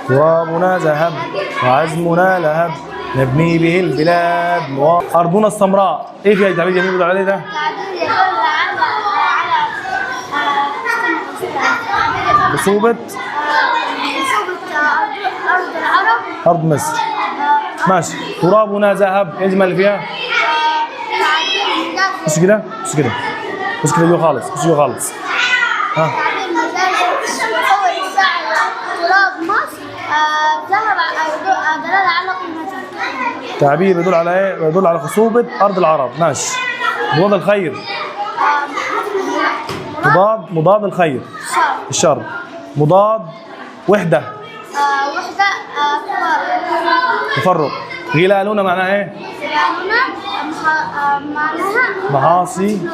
ترابنا ذهب وعزمنا لهب نبني به البلاد. أرضنا السمراء. إيه فيها تعبير جميل بيقول عليه ده؟ تعبير يدل على خصوبة أرض العرب. أرض مصر. ماشي. ترابنا ذهب. إيه الجمل اللي فيها؟ بص كده بص كده بص كده جوا خالص بص جوا خالص. ها. تعبير مبالغ يصور الشاعر تراب مصر ذهب دلالة على قيمته. تعبير يدل على ايه؟ يدل على خصوبة أرض العرب. ماشي. مضاد الخير. مضاد الخير. الشر. مضاد وحدة. وحدة تفرق. غلالنا معناها ايه؟ غلالنا معناها محاصي.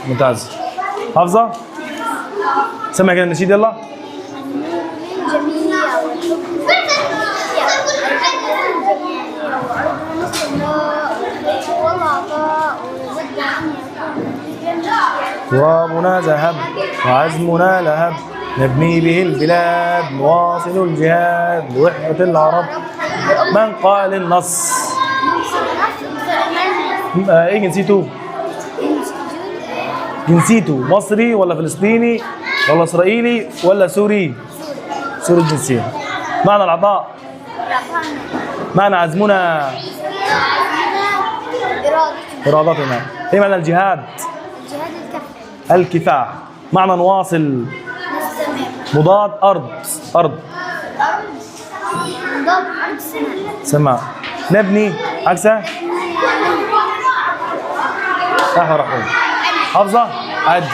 ممتاز. حافظة؟ سمع كده النشيد يلا. ترابنا ذهب وعزمنا لهب نبني به البلاد نواصل الجهاد لوحدة العرب. من قال النص؟ ايه جنسيته؟ جنسيته مصري ولا فلسطيني ولا اسرائيلي ولا سوري؟ سوري الجنسية. معنى العطاء؟ معنى عزمنا؟ إرادتنا. ايه معنى الجهاد؟ الكفاح. معنى نواصل؟ مضاد أرض. أرض سماء. نبني عكسه؟ رحمة. حافظة؟ عدي.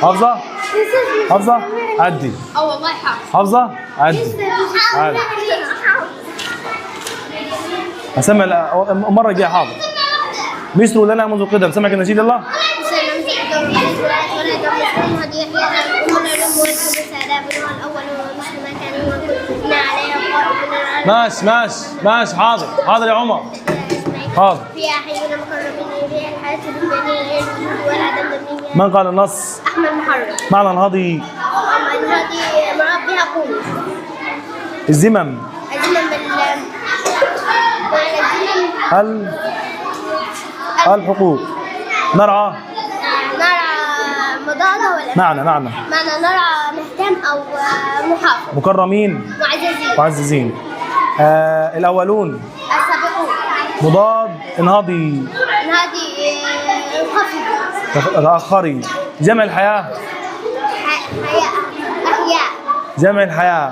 حافظة؟ حافظة؟ عدي. والله حافظ. حافظة؟ عدي. عادي. أسمع مرة جاي حافظ. مصر لنا منذ القدم. سمعك النشيد الله؟ ماشي ماشي ماشي. حاضر حاضر يا عمر. حاضر. فيها حيونا مقربين إليها الحياة الدنيا والعدم الدنيا. من قال النص؟ أحمد محرم. معنى الهضي؟ الهضي مراد بها قوة. الزمم؟ الزمم الحقوق. نرعى؟ نرعى مضادة ولا معنى معنى نرعى مهتم أو محافظ. مكرمين؟ معززين. معززين. الأولون؟ السابقون. مضاد انهضي. انهضي انخفضي. تأخري. جمع الحياة؟ أحياء. جمع الحياة.